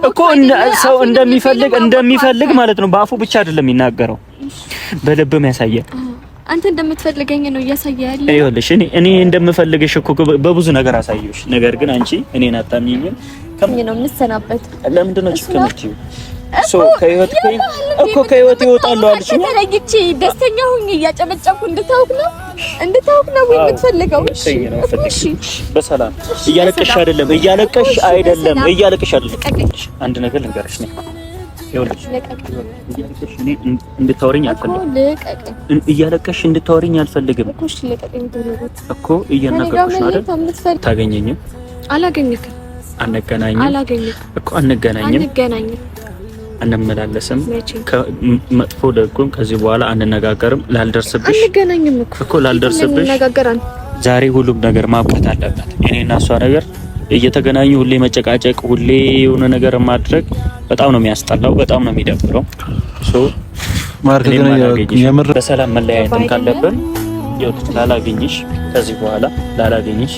እኮ ሰው እንደሚፈልግ ማለት ነው። በአፉ ብቻ አይደለም የሚናገረው በልብም ያሳያል። አንተ እንደምትፈልገኝ ነው እያሳያለህ። ይኸውልሽ እኔ እንደምፈልግሽ እኮ በብዙ ነገር አሳየሁሽ። ነገር ግን አንቺ እኔን አታምኚኝም። ከምን ነው የምትሰናበት? ለምንድን ነው ችግርሽ? ከህይወት ይወጣሉ አልሽ። ተለይቼ ደስተኛ ሆኜ እያጨበጨብኩ እንድታውቅ ነው የምትፈልገው? እሺ በሰላም እያለቀሽ አይደለም። አንድ ነገር ልንገርሽ ነው። ይኸውልሽ እያለቀሽ እንድታወሪኝ አልፈልግም እኮ እያናገርኩሽ ነው አይደል? ታገኘኝም? አላገኘክም። አንገናኝም። አንመላለስም። ከመጥፎ ደጉም ከዚህ በኋላ አንነጋገርም። ላልደርስብሽ እኮ ላልደርስብሽ ዛሬ ሁሉም ነገር ማብቃት አለበት። እኔና እሷ ነገር እየተገናኙ ሁሌ መጨቃጨቅ፣ ሁሌ የሆነ ነገር ማድረግ በጣም ነው የሚያስጠላው፣ በጣም ነው የሚደብረው። ማርክ ግን የምር በሰላም መለያየትም ካለብን ይኸውልሽ ላላገኝሽ ከዚህ በኋላ ላላገኝሽ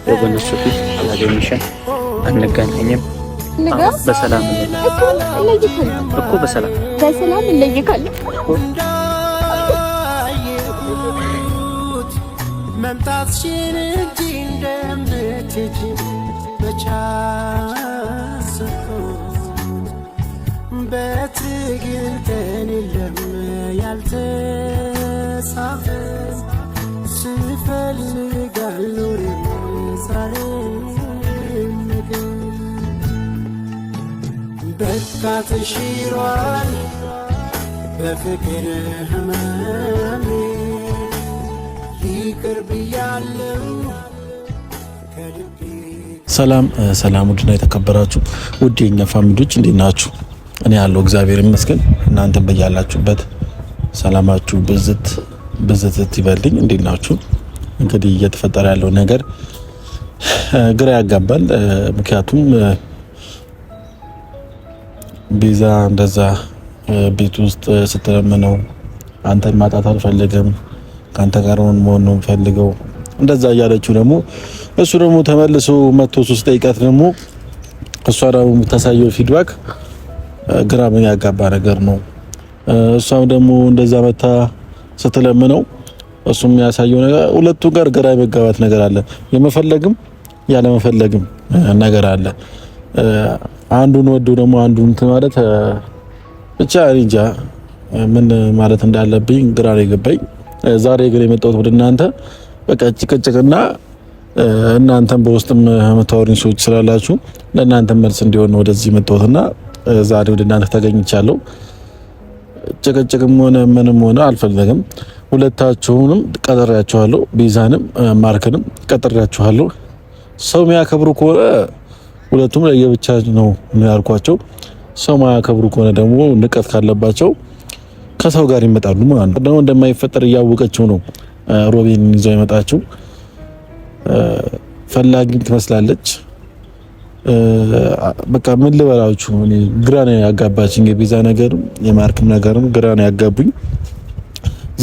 ወገኖች ፊት ላላገኝሽም አንገናኝም። በሰላም እኮ በሰላም እንለይካለን። መምጣትሽን እንጂ እንደምትሄጂ በቻስኩ በትግል ቀን የለም ያልተጻፈ ስፈልግ አልኖርም ዛሬ ነገ በቃ ተሽሯል በፍቅር ህመሜ ይቅር ብያለሁ ከልቤ። ሰላም ውድና የተከበራችሁ ውድ የኛ ፋሚሊዎች እንዴት ናችሁ? እኔ ያለው እግዚአብሔር ይመስገን። እናንተ በያላችሁበት ሰላማችሁ ብዝት ይበልኝ። እንዴት ናችሁ? እንግዲህ እየተፈጠረ ያለው ነገር ግራ ያጋባል። ምክንያቱም ቤዛ እንደዛ ቤት ውስጥ ስትለምነው አንተን ማጣት አልፈልግም ካንተ ጋር መሆን ነው ፈልገው እንደዛ እያለችው ደግሞ እሱ ደግሞ ተመልሶ መጥቶ 3 ደቂቃት ደግሞ እሷ ደግሞ የምታሳየው ፊድባክ ግራ ያጋባ ነገር ነው። እሷም ደግሞ እንደዛ መታ ስትለምነው እሱም የሚያሳየው ነገር ሁለቱ ጋር ግራ የመጋባት ነገር አለ። የመፈለግም ያለ መፈለግም ነገር አለ። አንዱን ወዶ ደግሞ አንዱን ማለት ብቻ እንጃ ምን ማለት እንዳለብኝ ግራ ነው የገባኝ። ዛሬ ግን የመጣሁት ወደ እናንተ በቃ ጭቅጭቅና እናንተም በውስጥም የምታወሩኝ ሰዎች ስላላችሁ ለእናንተ መልስ እንዲሆን ወደዚህ የመጣሁትና ዛሬ ወደ እናንተ ተገኝቻለሁ። ጭቅጭቅም ሆነ ምንም ሆነ አልፈልግም። ሁለታችሁንም ቀጥሬያችኋለሁ። ቤዛንም ማርክንም ቀጥሬያችኋለሁ። ሰው የሚያከብሩ ከሆነ ሁለቱም ለየብቻ ነው ያልኳቸው። ሰው ማያከብሩ ከሆነ ደግሞ ንቀት ካለባቸው ከሰው ጋር ይመጣሉ ማለት ነው። ደግሞ እንደማይፈጠር እያወቀችው ነው ሮቤን ይዘው የመጣችው። ፈላጊ ትመስላለች። በቃ ምን ልበላችሁ እኔ ግራ ነው ያጋባችኝ። የቤዛ ነገርም የማርክም ነገርም ግራ ነው ያጋቡኝ።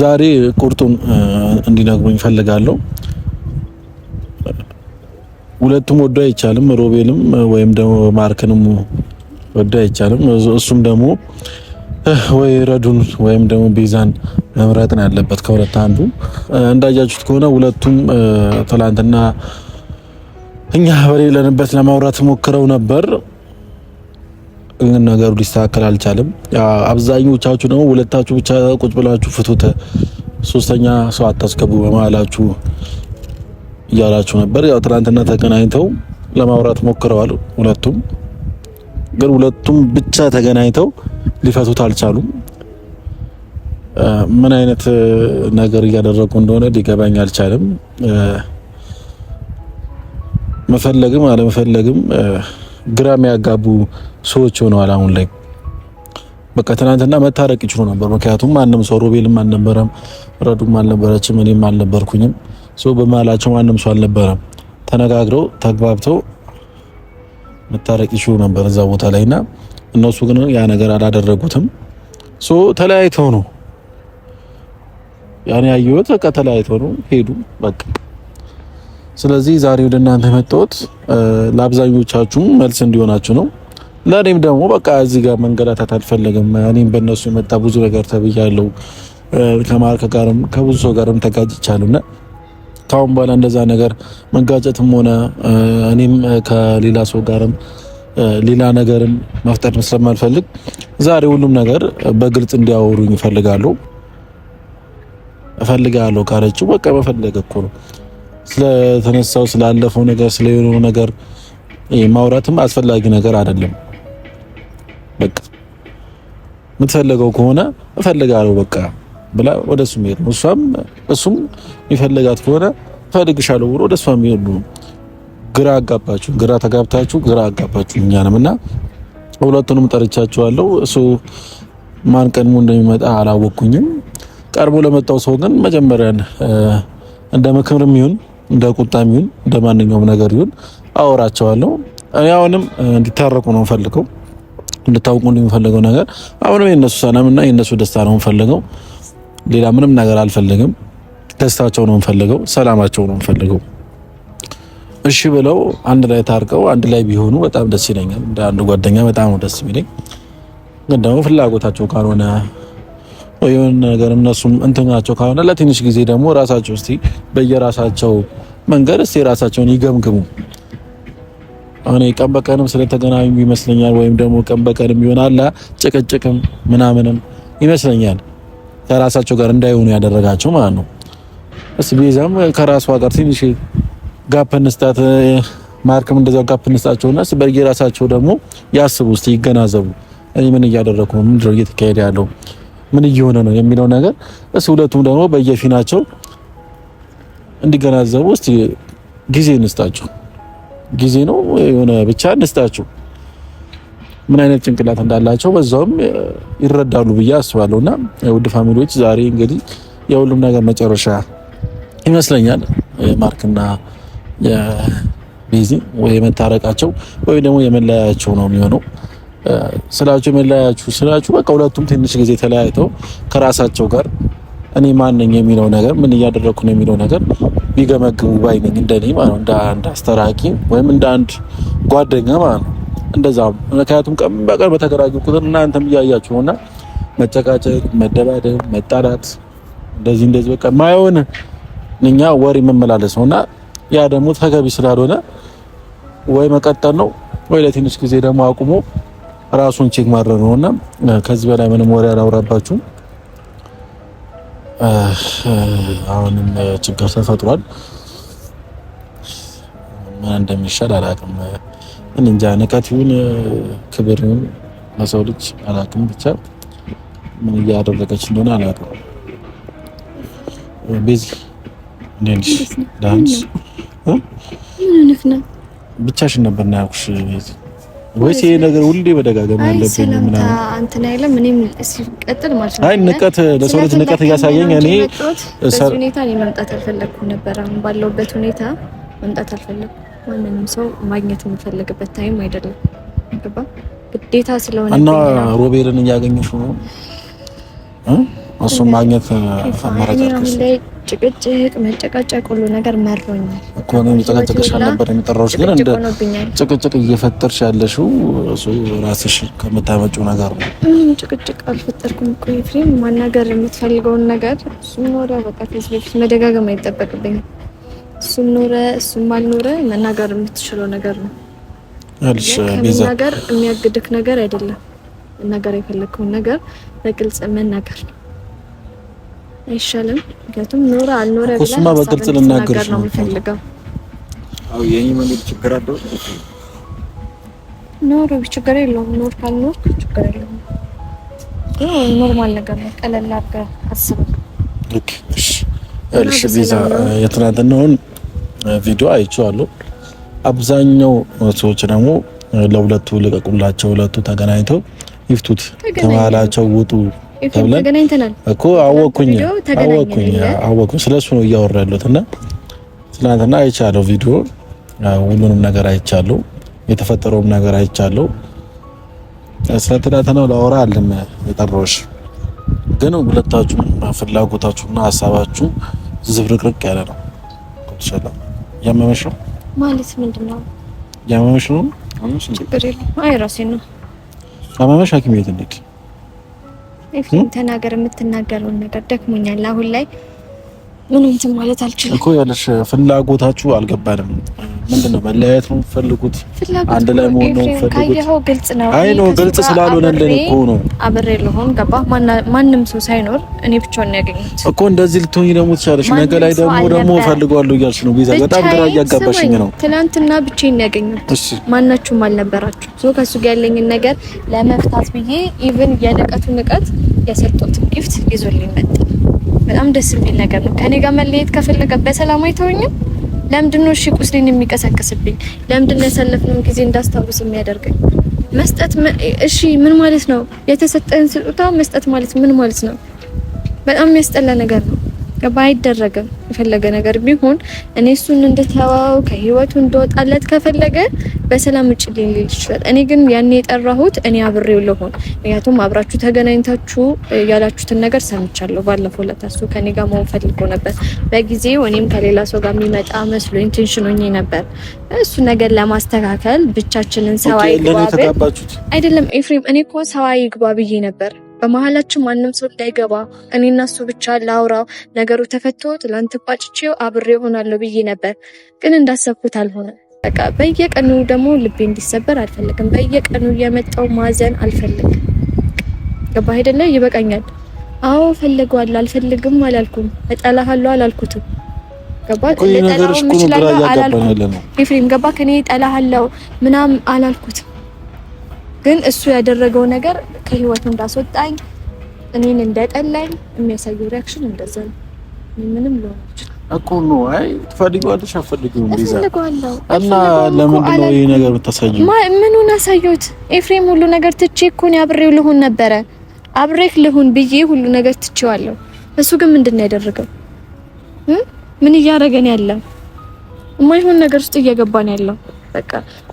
ዛሬ ቁርጡን እንዲነግሩኝ ፈልጋለሁ። ሁለቱም ወዶ አይቻልም። ሮቤልም ወይም ደግሞ ማርክንም ወዶ አይቻልም። እሱም ደግሞ ወይ ረዱን ወይም ደግሞ ቤዛን መምረጥ ነው ያለበት ከሁለት አንዱ። እንዳያችሁት ከሆነ ሁለቱም ትላንትና እኛ በሌለንበት ለማውራት ሞክረው ነበር፣ ግን ነገሩ ሊስተካከል አልቻለም። አብዛኞቻችሁ ደግሞ ሁለታችሁ ብቻ ቁጭ ብላችሁ ፍቱት፣ ሶስተኛ ሰው አታስገቡ በመሀላችሁ እያላችሁ ነበር። ያው ትላንትና ተገናኝተው ለማውራት ሞክረዋል ሁለቱም፣ ግን ሁለቱም ብቻ ተገናኝተው ሊፈቱት አልቻሉም። ምን አይነት ነገር እያደረጉ እንደሆነ ሊገባኝ አልቻለም። መፈለግም አለመፈለግም ግራ የሚያጋቡ ሰዎች ሆነዋል አሁን ላይ። በቃ ትናንትና መታረቅ ይችሉ ነበር። ምክንያቱም ማንም ሰው ሮቤልም አልነበረም፣ ረዱም አልነበረችም፣ እኔም አልነበርኩኝም። ሰው በመሀላቸው ማንም ሰው አልነበረም። ተነጋግረው ተግባብተው መታረቅ ይችሉ ነበር እዛ ቦታ ላይና እነሱ ግን ያ ነገር አላደረጉትም። ሶ ተለያይተው ነው ያኔ ያየሁት። በቃ ተለያይተው ነው ሄዱ በቃ። ስለዚህ ዛሬ ወደ እናንተ መጣሁት ለአብዛኞቻችሁ መልስ እንዲሆናችሁ ነው። ለኔም ደግሞ በቃ እዚህ ጋር መንገላታት አልፈለግም። እኔም በእነሱ የመጣ ብዙ ነገር ተብያለሁ። ከማርክ ጋርም ከብዙ ሰው ጋርም ተጋጭቻለሁና ካሁን በኋላ እንደዛ ነገር መጋጨትም ሆነ እኔም ከሌላ ሰው ጋርም ሌላ ነገርን መፍጠር ስለማልፈልግ ዛሬ ሁሉም ነገር በግልጽ እንዲያወሩኝ እፈልጋለሁ ካለችው በቃ በፈለገ እኮ ነው ስለተነሳው ስላለፈው ነገር ስለሆነው ነገር ማውራትም አስፈላጊ ነገር አይደለም። በቃ የምትፈልገው ከሆነ እፈልጋለሁ በቃ ብላ ወደሱ ሄድ ነው። እሱም ይፈልጋት ከሆነ ፈልግሻለሁ ብሎ ወደሷ ሄድ ነው። ግራ ተጋብታችሁ እኛንም እና ሁለቱንም ጠርቻቸዋለሁ። እሱ ማን ቀድሞ እንደሚመጣ አላወቅኩኝም። ቀርቦ ለመጣው ሰው ግን መጀመሪያ እንደ ምክርም ይሁን እንደ ቁጣም ይሁን እንደ ማንኛውም ነገር ይሁን አወራቸዋለሁ። እኔ አሁንም እንዲታረቁ ነው ፈልገው እንድታውቁ እንደሚፈልገው ነገር አሁንም የነሱ ሰላምና የነሱ ደስታ ነው ፈልገው። ሌላ ምንም ነገር አልፈልግም። ደስታቸው ነው ፈልገው፣ ሰላማቸው ነው ፈልገው። እሺ ብለው አንድ ላይ ታርቀው አንድ ላይ ቢሆኑ በጣም ደስ ይለኛል። እንደ አንድ ጓደኛ በጣም ነው ደስ የሚለኝ። ግን ደግሞ ፍላጎታቸው ካልሆነ ወይ የሆነ ነገር እነሱም እንትናቸው ካልሆነ ለትንሽ ጊዜ ደግሞ ራሳቸው እስቲ በየራሳቸው መንገድ እስቲ ራሳቸውን ይገምግሙ። አሁን ቀን በቀንም ስለተገናኙ ይመስለኛል፣ ወይም ደግሞ ቀን በቀንም ይሆናል ጭቅጭቅም ምናምንም ይመስለኛል ከራሳቸው ጋር እንዳይሆኑ ያደረጋቸው ማለት ነው። እስቲ ቤዛም ከራሷ ጋር ትንሽ ጋፕ እንስጣት፣ ማርክም እንደዛው ጋፕ እንስጣቸውና እስቲ በየራሳቸው ደግሞ ያስቡ፣ እስቲ ይገናዘቡ። እኔ ምን እያደረኩ ነው? ምንድነው እየተካሄደ ያለው? ምን እየሆነ ነው የሚለው ነገር እስቲ ሁለቱም ደግሞ በየፊናቸው እንዲገናዘቡ እስቲ ጊዜ እንስጣቸው። ጊዜ ነው የሆነ ብቻ እንስጣቸው። ምን አይነት ጭንቅላት እንዳላቸው በዛውም ይረዳሉ ብዬ አስባለሁና ውድ ፋሚሊዎች ዛሬ እንግዲህ የሁሉም ነገር መጨረሻ ይመስለኛል። ማርክና የቤዚ ወይ የመታረቃቸው ወይ ደግሞ የመለያያቸው ነው የሚሆነው። ስላችሁ በቃ ሁለቱም ትንሽ ጊዜ ተለያይተው ከራሳቸው ጋር እኔ ማን ነኝ የሚለው ነገር ምን እያደረኩ ነው የሚለው ነገር ቢገመግሙ ባይ ነኝ። እንደኔ ማለት ነው እንደ አንድ አስተራቂ ወይም እንደ አንድ ጓደኛ ማለት ነው እንደዛ። ምክንያቱም ቀን በቀን በተገናኙ ቁጥር እናንተም እያያችሁ ነውና መጨቃጨቅ፣ መደባደብ፣ መጣላት እንደዚህ በቃ ማይሆን እኛ ወሬ መመላለስ ነውና ያ ደግሞ ተገቢ ስላልሆነ ወይ መቀጠል ነው ወይ ለትንሽ ጊዜ ደግሞ አቁሞ ራሱን ቼክ ማድረግ ነውና ከዚህ በላይ ምንም ወሬ አላወራባችሁም። አሁንም ችግር ተፈጥሯል። ምን እንደሚሻል አላውቅም። እንጃ ንቀት ይሁን ክብር ይሁን ለሰው ልጅ አላውቅም። ብቻ ምን እያደረገች እንደሆነ አላውቅም። ቤዚ እንዴት ዳንስ ምን ብቻሽን ነበር ነው ያልኩሽ ቤዚ? ወይስ ይሄ ነገር ሁሌ በደጋጋሚ ያለብኝ ምናምን አንተና አይደለም? እኔም ሲቀጥል ማለት ነው። አይ ንቀት ለሰው ልጅ ንቀት እያሳየኝ እኔ በዚህ ሁኔታ እኔ መምጣት አልፈለኩም ነበር። አሁን ባለውበት ሁኔታ መምጣት አልፈለኩም። ማንንም ሰው ማግኘት የምፈልግበት ታይም አይደለም። ገባ ግዴታ ስለሆነ እና ሮቤልን እያገኘሽ ነው እሱን ማግኘት አማራጭ ላይ ጭቅጭቅ መጨቃጨቅ ሁሉ ነገር መሮኛል እኮ ነው። ጭቅጭቅሽ ነበር የሚጠራውሽ፣ ግን እንደ ጭቅጭቅ እየፈጠርሽ ያለሽው እሱ ራስሽ ከምታመጪው ነገር ነው። ጭቅጭቅ አልፈጠርኩም እኮ ኤፍሬም። ማናገር የምትፈልገውን ነገር እሱም ኖረ በቃ ከዚህ በፊት መደጋገም አይጠበቅብኝም። እሱም ኖረ እሱም አልኖረ መናገር የምትችለው ነገር ነው። አልሽ ቤዛ ነገር የሚያግድክ ነገር አይደለም። መናገር የፈለከውን ነገር በግልጽ መናገር ነው አይሻልም? ምክንያቱም ኖረ አልኖረ ብለህ እሱማ በግልጽ ልናገርሽ ነው የምፈልገው። አው የኔ ምን ችግር አለው? ኖረ ችግር የለውም። ኖር ካልኖር ችግር የለውም። ኖርማል ነገር ነው። ቀለል አድርገህ አስበው። ልክ እሺ ቤዛ የትናንትናውን ቪዲዮ አይቼዋለሁ። አብዛኛው ሰዎች ደግሞ ለሁለቱ ልቀቁላቸው፣ ሁለቱ ተገናኝተው ይፍቱት፣ ከመሀላቸው ውጡ ተገናኝተናል እኮ አወኩኝ። ስለሱ ነው እያወራ ያለሁት እና ትናንትና አይቻለሁ ቪዲዮ፣ ሁሉንም ነገር አይቻለሁ፣ የተፈጠረውም ነገር አይቻለሁ። ስለትናንትናው ላወራ አለም የጠራሁሽ፣ ግን ሁለታችሁም ፍላጎታችሁና ሀሳባችሁ ዝብርቅርቅ ያለ ነው። ሰላም ያመመሽ ነው ማለት ምንድነው? ያመመሽ ነው ችግር የለም። አይ ራሴ ነው አማማሽ ሐኪም ቤት እንዴት ኤፍሬም ተናገር፣ የምትናገረውን ነገር ደክሞኛል። አሁን ላይ ምን እንትን ማለት አልችልም እኮ ያለሽ ፍላጎታችሁ አልገባንም። ምንድነው መለያየት ነው የምትፈልጉት? አንድ ላይ መሆን ነው የምትፈልጉት? ካየኸው ግልጽ ነው። አይ ነው ግልጽ ስላልሆነልን እኮ ነው። አብሬ ልሆን ገባ ማንም ሰው ሳይኖር እኔ ብቻውን ያገኘሁት እኮ እንደዚህ ልትሆኚ ደግሞ ትችላለሽ። ነገ ላይ ደግሞ ፈልገዋለሁ እያልሽ ነው ቤዛ። በጣም ግራ እያጋባሽኝ ነው። ትናንትና ብቻዬን ያገኘሁት ማናችሁም አልነበራችሁ። ሶ ከሱ ጋር ያለኝን ነገር ለመፍታት ብዬ ኢቭን ንቀት የሰጠሁት ጊፍት ይዞልኝ መጣ። በጣም ደስ የሚል ነገር ነው። ከኔ ጋር መለየት ከፈለገ በሰላም አይተውኝም። ለምንድን ነው እሺ ቁስሌን የሚቀሰቅስብኝ? ለምንድን ነው ያሳለፍነውን ጊዜ እንዳስታውስ የሚያደርገኝ? መስጠት እሺ ምን ማለት ነው? የተሰጠን ስጦታ መስጠት ማለት ምን ማለት ነው? በጣም የሚያስጠላ ነገር ነው። አይደረግም። የፈለገ ነገር ቢሆን እኔ እሱን እንድተዋው ከህይወቱ እንደወጣለት ከፈለገ በሰላም ውጭ ሊል ይችላል። እኔ ግን ያኔ የጠራሁት እኔ አብሬው ልሆን፣ ምክንያቱም አብራችሁ ተገናኝታችሁ ያላችሁትን ነገር ሰምቻለሁ። ባለፈው ለታሱ ከኔ ጋር መሆን ፈልጎ ነበር በጊዜው። እኔም ከሌላ ሰው ጋር የሚመጣ መስሎ ኢንቴንሽን ሆኜ ነበር። እሱ ነገር ለማስተካከል ብቻችንን ሰው አይደለም ኤፍሬም፣ እኔ እኮ ሰው አይግባ ብዬ ነበር። በመሀላችን ማንም ሰው እንዳይገባ እኔና እሱ ብቻ ላውራው፣ ነገሩ ተፈቶ ትላንት ቋጭቼው አብሬ ሆናለሁ ብዬ ነበር። ግን እንዳሰብኩት አልሆነ። በቃ በየቀኑ ደግሞ ልቤ እንዲሰበር አልፈልግም። በየቀኑ እየመጣው ማዘን አልፈልግም። ገባ አይደለ? ይበቃኛል። አዎ ፈልገዋለሁ፣ አልፈልግም አላልኩም። እጠላሃለሁ አላልኩትም። ገባ? ለጠላው ምችላለሁ አላልኩም። ኤፍሬም ገባ? ከኔ እጠላሃለሁ ምናምን አላልኩትም። ግን እሱ ያደረገው ነገር ከህይወቱ እንዳስወጣኝ እኔን እንደጠላኝ የሚያሳየው ሪአክሽን እንደዛ ነው። ምንም ሊሆን እኮ ነው። አይ ትፈልጊዋለሽ አትፈልጊውም ቢዛ እና ለምንድን ነው ይሄ ነገር የምታሳየው? ምኑን አሳየሁት ኤፍሬም? ሁሉ ነገር ትቼ እኮ ነው አብሬው ልሁን ነበረ። አብሬክ ልሁን ብዬ ሁሉ ነገር ትቼዋለሁ። እሱ ግን ምንድን ነው ያደረገው? ምን እያደረገን ያለው? የማይሆን ነገር ውስጥ እየገባን ያለው። በቃ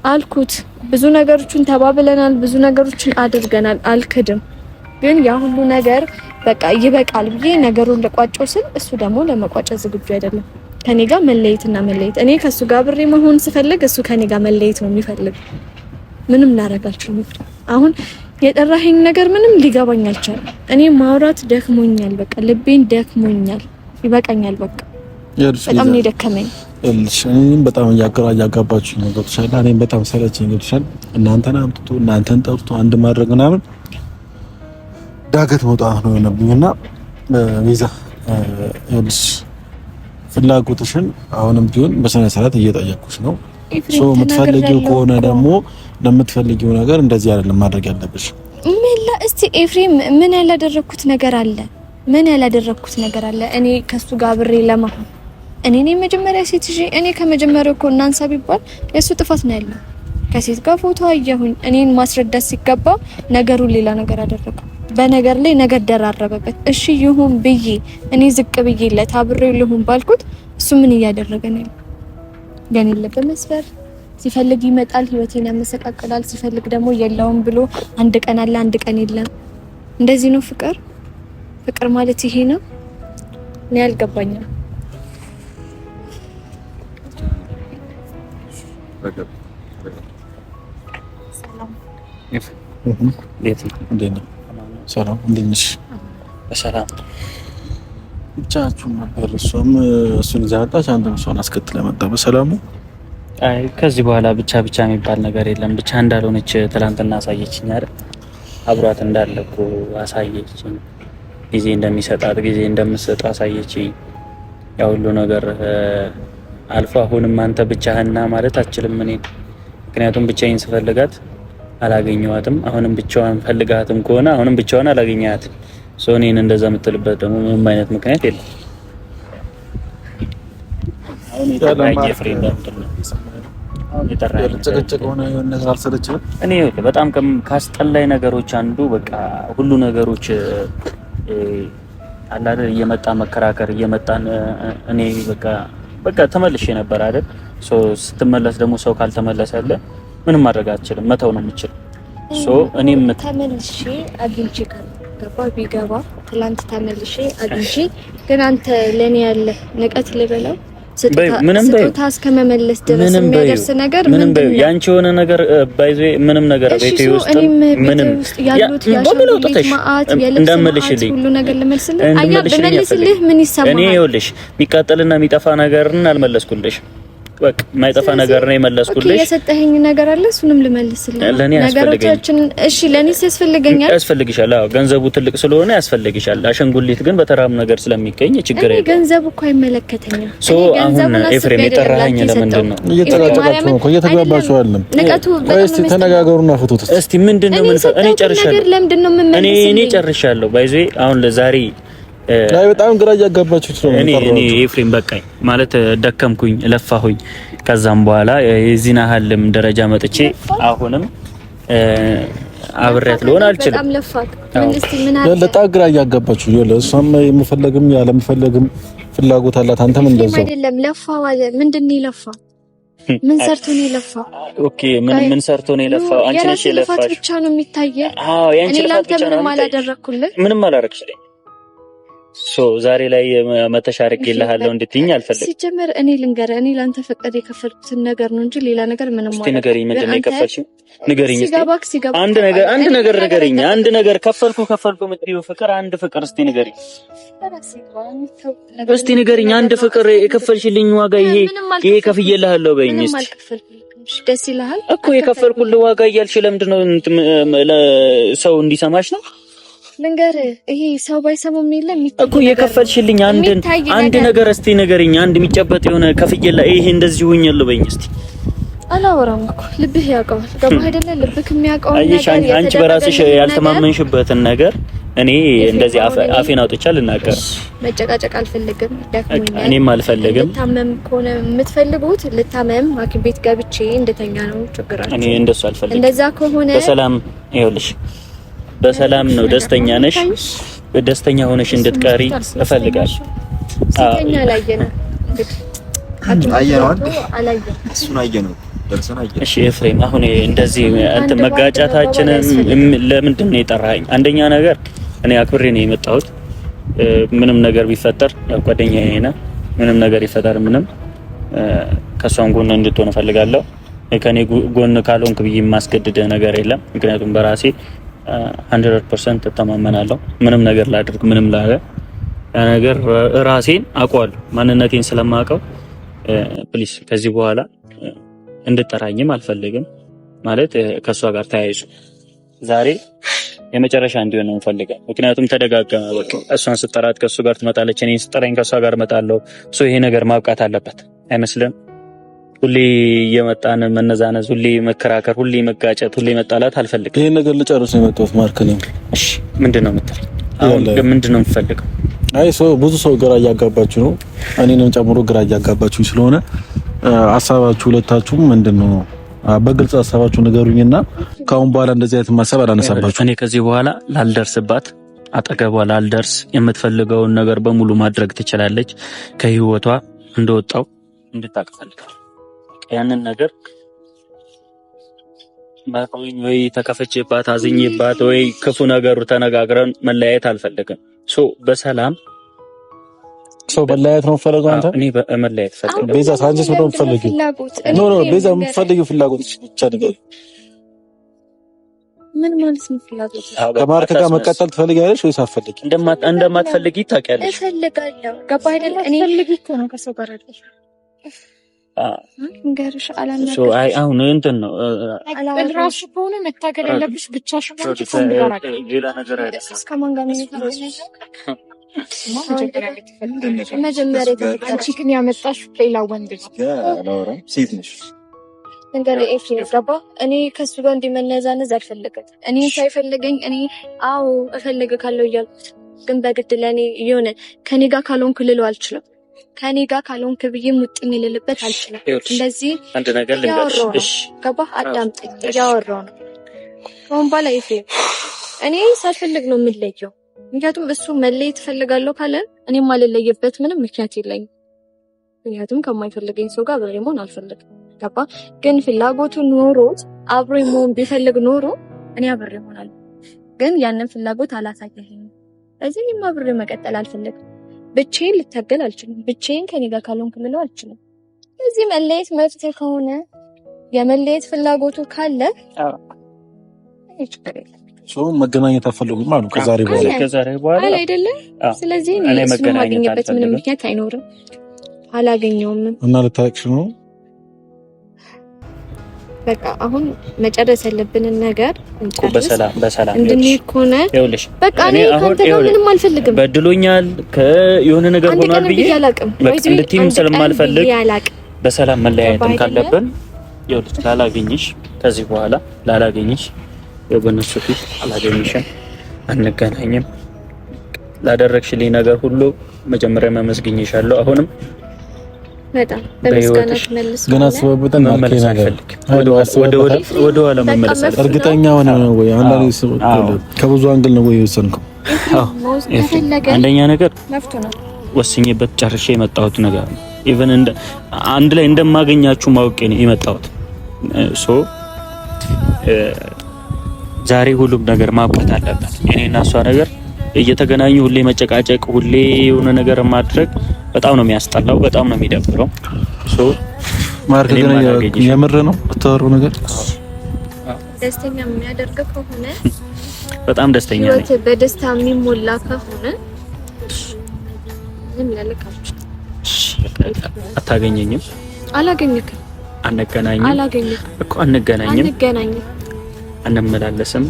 አልኩት። ብዙ ነገሮችን ተባብለናል፣ ብዙ ነገሮችን አድርገናል። አልክድም። ግን ያ ሁሉ ነገር በቃ ይበቃል ብዬ ነገሩን ለቋጨው ስል እሱ ደግሞ ለመቋጨት ዝግጁ አይደለም። ከኔ ጋር መለየት። እኔ ከሱ ጋር ብሬ መሆን ስፈልግ እሱ ከኔ ጋር መለየት ነው የሚፈልግ። ምንም ላረጋችሁ ነው። አሁን የጠራኸኝ ነገር ምንም ሊገባኝ አልቻለም። እኔ ማውራት ደክሞኛል። በቃ ልቤን ደክሞኛል። ይበቃኛል። በቃ በጣም ነው ደከመኝ። እኔም በጣም እያጋባችሁ ነው። ገብቶሻል? እኔም በጣም ሰለቸኝ። ገብቶሻል? እናንተን አምጥቶ እናንተን ጠርቶ አንድ ማድረግ ምናምን ዳገት መውጣት ነው የሆነብኝና ቤዛ ይኸውልሽ ፍላጎትሽን አሁንም ቢሆን በስነ ስርዓት እየጠየቅኩሽ ነው። ሶ የምትፈልጊው ከሆነ ደግሞ ለምትፈልጊው ነገር እንደዚህ አይደለም ማድረግ ያለብሽ። እስቲ ኤፍሬም ምን ያላደረኩት ነገር አለ? እኔ ከሱ ጋር ብሬ ለማሆን እኔ መጀመሪያ ሴት ይዤ እኔ ከመጀመሪያው እኮ እናንሳ ቢባል የሱ ጥፋት ነው ያለው። ከሴት ጋር ፎቶ አየሁኝ። እኔን ማስረዳት ሲገባ ነገሩን ሌላ ነገር አደረገ። በነገር ላይ ነገር ደራረበበት። እሺ ይሁን ብዬ እኔ ዝቅ ብዬለት አብሬው ልሁን ባልኩት እሱ ምን እያደረገ ነው? ገን የለበት መስፈር ሲፈልግ ይመጣል፣ ህይወቴን ያመሰቃቅላል። ሲፈልግ ደግሞ የለውም ብሎ አንድ ቀን አለ፣ አንድ ቀን የለም። እንደዚህ ነው ፍቅር? ፍቅር ማለት ይሄ ነው? እኔ አልገባኝም። ሰላም እንዴት ነሽ? በሰላም ብቻችሁን ነበር? እሱን ይዛ መጣች፣ አንተም እሷን አስከትለህ መጣ በሰላሙ? አይ ከዚህ በኋላ ብቻ የሚባል ነገር የለም። ብቻ እንዳልሆነች ትላንትና አሳየችኝ አይደል? አብሯት እንዳለኩ አሳየችኝ። ጊዜ እንደሚሰጣት ጊዜ እንደምትሰጠው አሳየችኝ። ያ ሁሉ ነገር አልፎ አሁንም አንተ ብቻህና ማለት አትችልም እኔ። ምክንያቱም ብቻዬን ስፈልጋት አላገኘኋትም። አሁንም ብቻዋን ፈልጋትም ከሆነ አሁንም ብቻዋን አላገኘሃትም። ሶ እኔን እንደዛ የምትልበት ደግሞ ምንም አይነት ምክንያት የለም። አሁን የጠራኝ ፍሬንድ አይደለም። አሁን የጠራኝ ጭቅጭቅ ሆነ የሆነ ነገር አልሰለችም። እኔ በጣም ካስጠላኝ ነገሮች አንዱ በቃ ሁሉ ነገሮች አላደ እየመጣ መከራከር እየመጣን እኔ በቃ ተመልሼ ነበር አይደል? ሶ ስትመለስ ደግሞ ሰው ካልተመለሰለ ምንም ማድረግ አትችልም፣ መተው ነው የምችል። ሶ እኔም ተመልሼ አግኝቼ ገባ ቢገባ ትላንት ተመልሼ አግኝቼ ግን አንተ ለኔ ያለ ንቀት ልበለው ስጦታ እስከመመለስ ድረስ የሚያደርስ ነገር ምንም በዩ ያንቺ የሆነ ነገር ባይዞ ምንም ነገር ቤቴ ውስጥ ምንም ያሉት ያሉት ማአት እንዳመልሽልኝ ሁሉ ነገር ልመልስልህ አያ በመልስልህ ምን ይሰማል? እኔ ይኸውልሽ የሚቃጠልና የሚጠፋ ነገርን አልመለስኩልሽ። በቃ ማይጠፋ ነገር ነው የመለስኩልሽ። ኦኬ የሰጠኸኝ ነገር አለ እሱንም ልመልስልህ ነገሮችን። እሺ ለኔስ ያስፈልግሻል። አዎ ገንዘቡ ትልቅ ስለሆነ ያስፈልግሻል። አሸንጉሊት ግን በተራም ነገር ስለሚገኝ ችግር የለም። ገንዘቡ እኮ አይመለከተኝም። አሁን ኤፍሬም የጠራኸኝ ለምንድን ነው? እየተጋጨቃችሁ ነው እኮ እየተጋባችሁ አይደለም። እስቲ ተነጋገሩና ፍቱት። እስቲ ምንድነው እኔ ጨርሻለሁ። ባይዜ አሁን ለዛሬ ላይ በጣም ግራ እያጋባችሁ ነው። እኔ ኤፍሬም በቃኝ ማለት ደከምኩኝ፣ ለፋሁኝ። ከዛም በኋላ የዚህን ያህልም ደረጃ መጥቼ አሁንም አብሬያት ልሆን አልችልም። በጣም ለፋክ ምን አለ በጣም ግራ እያጋባችሁ ነው። እሷም የምፈልግም ያለምፈልግም ፍላጎት አላት። አንተም እንደዛው አይደለም። ለፋው አይደል? ምንድነው የለፋው? ምን ሰርቶ ነው የለፋው? ኦኬ ምን ሰርቶ ነው የለፋው? አንቺ ነሽ የለፋሽ ብቻ ነው የሚታየው። አዎ ያንቺ ልፋት ብቻ ነው። ምንም አላደረኩልህ። ምንም አላረክሽልኝ። ዛሬ ላይ መተሻረክ ይልሃለው እንድትይኝ አልፈልግም። ሲጀመር እኔ ልንገርህ፣ እኔ ላንተ ፈቀደ የከፈልኩትን ነገር ነው እንጂ ሌላ ነገር ምንም ማለት ነው። እስቲ ንገሪኝ፣ ምንድን ነው የከፈልሽው? ንገሪኝ እስቲ። አንድ ነገር ንገሪኝ። አንድ ነገር ከፈልኩ የምትይው ፍቅር፣ አንድ ፍቅር እስቲ ንገሪኝ። እስቲ ንገሪኝ አንድ ፍቅር የከፈልሽልኝ ዋጋ ይሄ ከፍዬልሃለሁ በይኝ እስቲ። ደስ ይልሃል እኮ የከፈልኩልህ ዋጋ እያልሽ ለምንድን ነው ሰው እንዲሰማሽ ነው? ልንገርህ፣ ይሄ ሰው ባይሰማም የለም እኮ የከፈልሽልኝ አንድ ነገር እስቲ ንገሪኝ። አንድ የሚጨበጥ የሆነ ከፍዬላ ይሄ እንደዚህ ሆኛለሁ በይኝ እስቲ። አላወራም እኮ ልብህ ያውቀዋል። ገባህ አይደለ? ልብህ የሚያውቀው ነገር አንቺ በራስሽ ያልተማመንሽበትን ነገር እኔ እንደዚህ አፌን አውጥቻ ልናገር። መጨቃጨቅ አልፈልግም፣ ደክሞኛል። እኔም አልፈልግም። ልታመም ከሆነ የምትፈልጉት ልታመም ሐኪም ቤት ገብቼ እንደተኛ ነው ችግራችሁ። እኔ እንደሱ አልፈልግም። እንደዛ ከሆነ በሰላም ይኸውልሽ በሰላም ነው። ደስተኛ ነሽ? ደስተኛ ሆነሽ እንድትቀሪ እፈልጋለሁ። ሲተኛ አላየነው እሺ ኤፍሬም፣ አሁን እንደዚህ እንትን መጋጫታችንን ለምንድን ነው የጠራኸኝ? አንደኛ ነገር እኔ አክብሬ ነው የመጣሁት። ምንም ነገር ቢፈጠር ያው ጓደኛዬ ነህ። ምንም ነገር ይፈጠር ምንም ከሷም ጎን እንድትሆን እፈልጋለሁ። ከኔ ጎን ካልሆንክ ብዬ የማስገድድ ነገር የለም። ምክንያቱም በራሴ 100% ተማመናለሁ። ምንም ነገር ላድርግ ምንም ነገር ራሴን አውቀዋለሁ። ማንነቴን ስለማውቀው ፕሊስ ከዚህ በኋላ እንድጠራኝም አልፈልግም። ማለት ከሷ ጋር ተያይዙ ዛሬ የመጨረሻ እንዲሆን ነው የምፈልገው። ምክንያቱም ተደጋገመ። በቃ እሷን ስጠራት ከሱ ጋር ትመጣለች፣ እኔን ስጠራኝ ከሷ ጋር እመጣለሁ። ይሄ ነገር ማብቃት አለበት አይመስልም? ሁሌ የመጣን መነዛነዝ፣ ሁሌ መከራከር፣ ሁሌ መጋጨት፣ ሁሌ መጣላት አልፈልግም። ይሄን ነገር ልጨርስ ነው የመጣሁት። ማርክ ነው። እሺ ምንድነው የምትለው? አሁን ምንድነው የምትፈልገው? አይ ብዙ ሰው ግራ እያጋባችሁ ነው፣ እኔንም ጨምሮ ግራ እያጋባችሁ ስለሆነ ሀሳባችሁ ሁለታችሁም ምንድነው? በግልጽ ሀሳባችሁ ንገሩኝና ከአሁን በኋላ እንደዚህ አይነት ማሰብ አላነሳባችሁ። እኔ ከዚህ በኋላ ላልደርስባት አጠገቧ ላልደርስ የምትፈልገውን ነገር በሙሉ ማድረግ ትችላለች። ከህይወቷ እንደወጣው እንድታውቅ ፈልጋለሁ። ያንን ነገር ማቆኝ ወይ ተከፈችባት አዝኝባት ወይ ክፉ ነገሩ ተነጋግረን መለያየት አልፈልግም። በሰላም መለያየት ነው ፈልገው አንተ? እኔ መለያየት ፈልገው። ቤዛ ሳንጂስ ነው ፈልገው? ኖ ቤዛ የምትፈልጊው ፍላጎት ብቻ ነገር ምን ማለት ነው? ፍላጎት ከማርክ ጋር መቀጠል ትፈልጊያለሽ ወይስ አትፈልጊ? እንደማትፈልጊ ታውቂያለሽ። እፈልጋለሁ። ገባ አይደል? እኔ ፈልጊ እኮ ነው ከሰው ጋር አይደል? እንገርሽ አላነካ አይ አሁን እንትን ነው ራሱ ከሆነ መታገል ያለብሽ ብቻሽ ነው። ሌላ ነገር አይደለም። እስከማን ጋር ነው መጀመሪያ አንቺ ግን ያመጣሽ ሌላ ወንድ ነው። ሴት ነሽ እንገር ኤፍሬም ገባ። እኔ ከሱ ጋር እንዲመነዛነዝ አልፈልግም። እኔ ሳይፈልገኝ እኔ እፈልግካለሁ እያልኩት ግን በግድ ለኔ የሆነ ከኔ ጋር ካልሆንክ ልለው አልችልም። ከኔ ጋር ካልሆንክ ብዬ ሙጥኝ ልልበት አልችልም። እንደዚህ አንድ ነገር ልንገርሽ። እሺ ገባ? አዳምጠኝ። እያወራሁ ነው። አሁን ባላ ኤፍሬም እኔ ሳልፈልግ ነው የምለየው። ምክንያቱም እሱ መለየት እፈልጋለሁ ካለ እኔም አልለየበት ምንም ምክንያት የለኝም። ምክንያቱም ከማይፈልገኝ ሰው ጋር አብሬ መሆን አልፈልግም። ገባ? ግን ፍላጎቱ ኖሮት አብሮ መሆን ቢፈልግ ኖሮ እኔ አብሬ እሆናለሁ። ግን ያንን ፍላጎት አላሳየኝም። ስለዚህ እኔም አብሬ መቀጠል አልፈልግም። ብቻዬን ልታገል አልችልም። ብቻዬን ከኔ ጋር ካልሆንክ ልለው አልችልም። ስለዚህ መለየት መፍትሄ ከሆነ የመለየት ፍላጎቱ ካለ ሰው መገናኘት አፈልጉም አሉ ከዛሬ በኋላ አይደለ? ስለዚህ እኔ እሱን ማግኘት ምንም ምክንያት አይኖርም። አላገኘውም እና ልታረቅሽ ነው። በቃ አሁን መጨረስ ያለብንን ነገር በሰላም እንድንሄድ ከሆነ በቃ እኔ ካንተ ጋር ምንም አልፈልግም። በድሎኛል ከየሆነ ነገር ሆኗል ብዬ በቃ እንድትይም ስለማልፈልግ በሰላም መለያየትም ካለብን ይኸውልሽ ላላገኝሽ ከዚህ በኋላ ላላገኝሽ በእነሱ ፊት አላገኝሽም፣ አንገናኝም። ላደረግሽልኝ ነገር ሁሉ መጀመሪያ መመስገኝሻለሁ። አሁንም በጣም በመስጋና ተመልሶ ግን አስበውበታል መመለስ አልፈልግም። ወደ ኋላ መመለስ አልፈልግም። እርግጠኛ ሆነ ነው ወይ? አንዳንዴ ከብዙ አንግል ነው ወይ የወሰንከው? አንደኛ ነገር ወስኜበት ጨርሼ የመጣሁት ነገር ነው። ኢቭን አንድ ላይ እንደማገኛችሁ ማውቄ ነው የመጣሁት። ዛሬ ሁሉም ነገር ማብቃት አለበት። እኔና እሷ ነገር እየተገናኙ ሁሌ መጨቃጨቅ፣ ሁሌ የሆነ ነገር ማድረግ በጣም ነው የሚያስጠላው፣ በጣም ነው የሚደብረው። ማርክ ግን የምር ነው የምታወራው ነገር ደስተኛ የሚያደርግ ከሆነ በጣም ደስተኛ ነኝ። ህይወት በደስታ የሚሞላ ከሆነ ምን ላለካችሁ አታገኘኝም? አላገኝክም። አንገናኝም እኮ አንገናኝም፣ አንመላለስም፣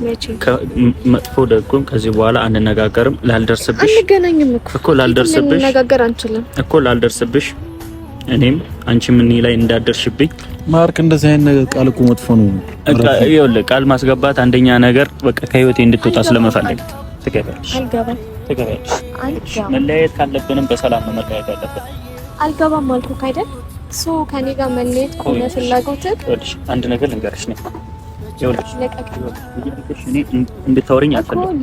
ከመጥፎ ደጉም ከዚህ በኋላ አንነጋገርም። ላልደርስብሽ አንገናኝም እኮ ላልደርስብሽ መነጋገር አንችልም እኮ ላልደርስብሽ፣ እኔም አንቺ ምን ላይ እንዳደርሽብኝ። ማርክ እንደዚህ አይነት ነገር ቃል እኮ መጥፎ ነው። ይኸውልህ ቃል ማስገባት አንደኛ ነገር በቃ ከህይወቴ እንድትወጣ ስለመፈለግ ትገባለሽ። መለያየት ካለብንም በሰላም ነው መለያየት ያለብን። አልገባም አልኩህ አይደል? ከኔ ጋር መለየት ከሆነ ፍላጎትህ አንድ ነገር ልንገርሽ ነው። ይኸውልሽ እንድታወሪኝ አልፈልግም።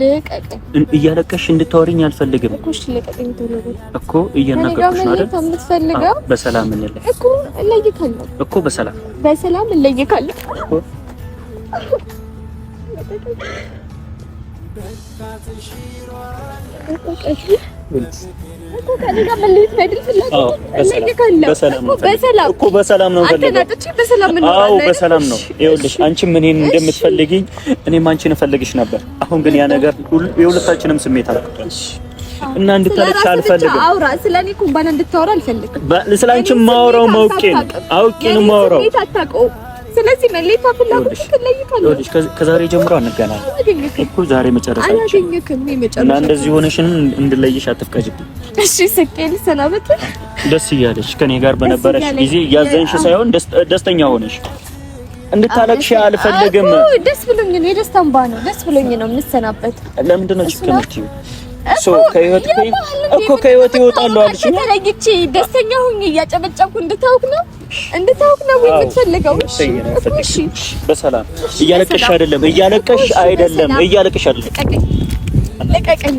እያለቀሽ እንድታወሪኝ አልፈልግም እኮ እየናገርኩሽ ነው አይደል? የምትፈልገው በሰላም እንለይ እኮ እለይካለሁ እኮ በሰላም እለይካለሁ እኮ በሰላም ነው። ይኸውልሽ አንቺም እኔን እንደምትፈልጊኝ እኔም አንቺን እፈልግሽ ነበር። አሁን ግን ያ ነገር የሁለታችንም ስሜት አልቀጠል እና እንድታለቅሽ አልፈልግም። አውራ ስለኔ ኩባና እንድታወራ አልፈልግም። ስለአንቺ ማውራው አውቄ ነው ማውራው። ስለዚህ መለየት ፍላጎት ትለይካለህ። ከዛሬ ጀምሮ አንገናኝ እኮ ዛሬ መጨረሻችን እና እንደዚህ ሆነሽን እንድለይሽ አትፍቀጂብኝ። እሺ ስቄል ሰላምት ደስ እያለሽ ከኔ ጋር በነበረሽ ጊዜ እያዘንሽ ሳይሆን ደስተኛ ሆነሽ እንድታለቅሽ አልፈልግም። ደስ ብሎኝ ነው፣ የደስታ እንባ ነው። ደስ ብሎኝ ነው የምሰናበት። ለምንድን ነው ችግር ከህይወት ይወጣሉ አልሽ? ተለይቼ ደስተኛ ሆኜ እያጨበጨብኩ እንድታውቅ ነው የምትፈልገው? እሺ በሰላም እያለቀሽ አይደለም ለቀቀኝ።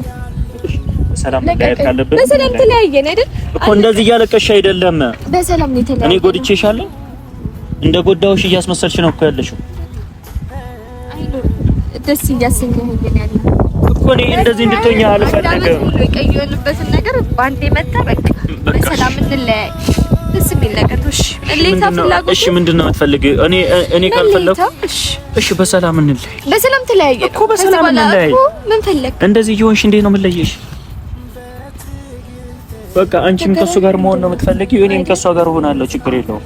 በሰላም መለያየት ካለብን በሰላም ተለያየን አይደል እኮ። እንደዚህ እያለቀሽ አይደለም፣ በሰላም ነው የተለያየን። እኔ ጎድቼሻለሁ? እንደ ጎዳውሽ እያስመሰልሽ ነው እኮ ያለሽው። ደስ እያሰኘኝ ያለ እኮ እኔ እንደዚህ እንድትሆኛ አልፈልግም። የቀየርንበትን ነገር ባንዴ መጣ። በቃ በሰላም እንለያይ። ደስ የሚል ነገር ነው። እሺ ምንድን ነው የምትፈልጊው? እኔ ካልፈለኩ እሺ በሰላም እንለያይ። በሰላም ተለያየ እኮ በሰላም እንለያይ። ምን ፈለክ? እንደዚህ እየሆንሽ እንዴት ነው የምንለየሽ? በቃ አንቺም ከሱ ጋር መሆን ነው የምትፈልጊው፣ እኔም ከሷ ጋር ሆናለሁ። ችግር የለውም።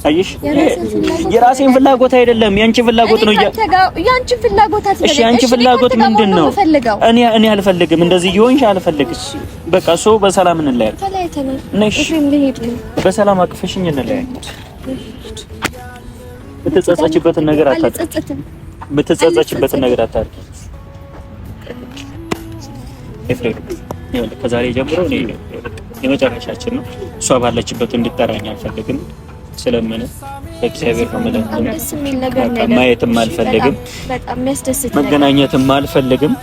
አየሽ የራሴን ፍላጎት አይደለም ያንቺ ፍላጎት ነው። ያንቺ ፍላጎት አይደለም። እሺ ያንቺ ፍላጎት ምንድነው? እኔ አልፈልግም፣ እንደዚህ ይሆንሽ አልፈልግም። በቃ ሶ በሰላም እንለያይ። ነሽ በሰላም አቅፈሽኝ እንለያይ። ብትጸጸችበትን ነገር አታርጊ። ኤፍሬም ከዛሬ ጀምሮ እኔ የመጨረሻችን ነው። እሷ ባለችበት እንድጠራኝ አልፈልግም። ስለምን በእግዚአብሔር ነው ማለት ነው። ማየትም አልፈልግም፣ በጣም የሚያስደስት መገናኘትም አልፈልግም።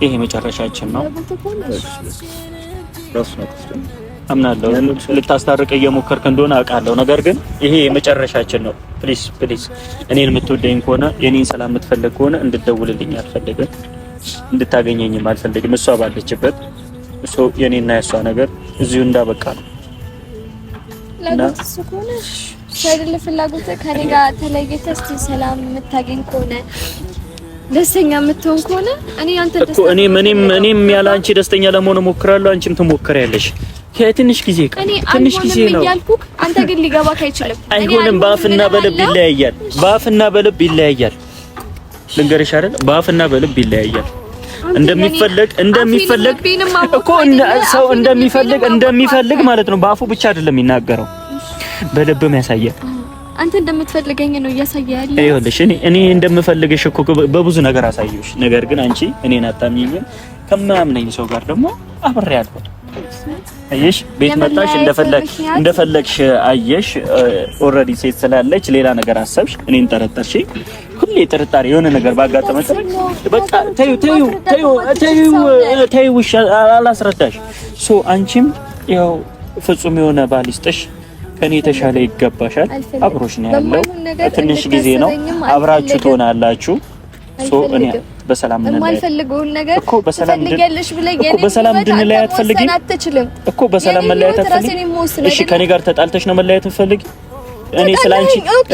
ይሄ መጨረሻችን ነው። አምናለሁ ልታስታርቅ እየሞከርክ እንደሆነ አውቃለሁ። ነገር ግን ይሄ የመጨረሻችን ነው። ፕሊዝ እኔን የምትወደኝ ከሆነ የኔን ሰላም የምትፈልግ ከሆነ እንድትደውልልኝ አልፈልግም፣ እንድታገኘኝም አልፈልግም። እሷ ባለችበት የኔና የሷ ነገር እዚሁ እንዳበቃ ነው። ለምን ስኮነሽ ሳይደለ ፍላጎት ከኔ ጋር ተለየተ እስቲ ሰላም የምታገኝ ከሆነ ደስተኛ የምትሆን ከሆነ እኔ አንተ ደስተኛ እኮ እኔም ያለ አንቺ ደስተኛ ለመሆን እሞክራለሁ፣ አንቺም ትሞክሪያለሽ። ትንሽ ጊዜ ነው ያልኩክ፣ አንተ ግን ሊገባክ አይችልም። አይሆንም። በአፍና በልብ ይለያያል። ልንገርሽ አይደል? በአፍና በልብ ይለያያል። እንደሚፈልግ እኮ ሰው እንደሚፈልግ ማለት ነው። በአፉ ብቻ አይደለም የሚናገረው፣ በልብም ያሳያል። አንተ እንደምትፈልገኝ ነው እያሳያለ። ይኸውልሽ እኔ እንደምፈልግሽ እኮ በብዙ ነገር አሳየሁሽ። ነገር ግን አንቺ እኔን አታምኚኝም። ከማያምነኝ ሰው ጋር ደግሞ አብሬያለሁ። አየሽ፣ ቤት መጣሽ፣ እንደፈለግሽ አየሽ። ኦልሬዲ ሴት ስላለች ሌላ ነገር አሰብሽ፣ እኔን ጠረጠርሽ። ሁሌ ጥርጣሬ የሆነ ነገር ባጋጠመሽ በቃ ተይው አላስረዳሽ። አንቺም ያው ፍጹም የሆነ ባል ይስጥሽ። ከኔ የተሻለ ይገባሻል። አብሮሽ ነው ያለው። ትንሽ ጊዜ ነው አብራችሁ ትሆናላችሁ። እኔ በሰላም የማልፈልገውን ነገር እኮ በሰላም ትፈልጊያለሽ ብለህ በሰላም እንድንለያይ አትፈልጊም እኮ በሰላም መለያየት አትፈልጊም። እሺ ከኔ ጋር ተጣልተሽ ነው መለያየት የምትፈልጊ?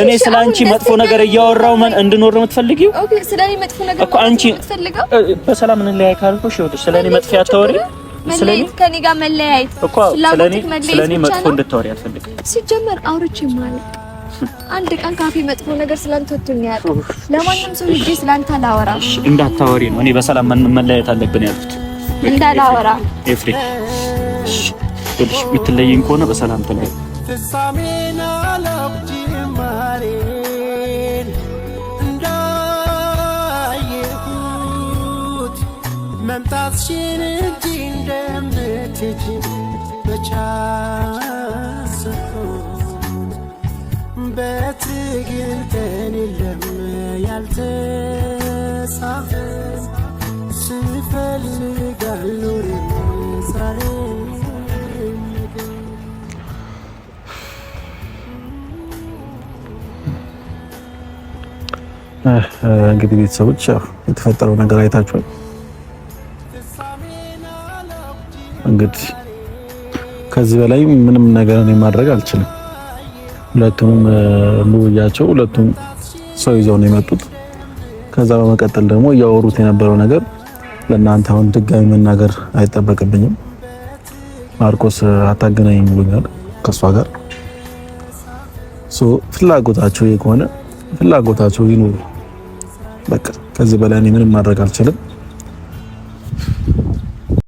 እኔ ስላንቺ መጥፎ ነገር እያወራው እንድኖር ነው የምትፈልጊው? ኦኬ ስለኔ መጥፎ ነገር እኮ አንቺ በሰላም እንለያይ ካልኩሽ ይኸውልሽ ስለኔ መጥፎ አታወሪ። ስለኔ ከኔ ጋር መለያየት እኮ ስለኔ መጥፎ እንድታወሪ አትፈልግም። ሲጀመር አውርቼ ማለት አንድ ቀን ካፌ መጥፎ ነገር ስላንተ ወጥቶኝ ያለው ለማንም ሰው ሂጂ ስላንተ አላወራም። እንዳታወሪ ነው። እኔ በሰላም መለያየት አለብን ያልኩት እንዳላወራ ኤፍሬም። እሺ የምትለይኝ ከሆነ በሰላም ተለያይ። ፍጻሜና ለጅማሬን እንዳየሁት መምጣትሽን እንጂ እንደምትሄጂ በቻሰብኩት በትግል ቀን የለም ያልተጻፈ ስፈልግ አልኖርም ዛሬ እንግዲህ ቤተሰቦች የተፈጠረው ነገር አይታችኋል። እንግዲህ ከዚህ በላይ ምንም ነገር እኔ ማድረግ አልችልም። ሁለቱም ልውያቸው ሁለቱም ሰው ይዘው ነው የመጡት። ከዛ በመቀጠል ደግሞ እያወሩት የነበረው ነገር ለእናንተ አሁን ድጋሚ መናገር አይጠበቅብኝም። ማርቆስ አታገናኝም ብሎኛል ከሷ ጋር። ፍላጎታቸው ከሆነ ፍላጎታቸው ይኑሩ። በቃ ከዚህ በላይ እኔ ምንም ማድረግ አልችልም።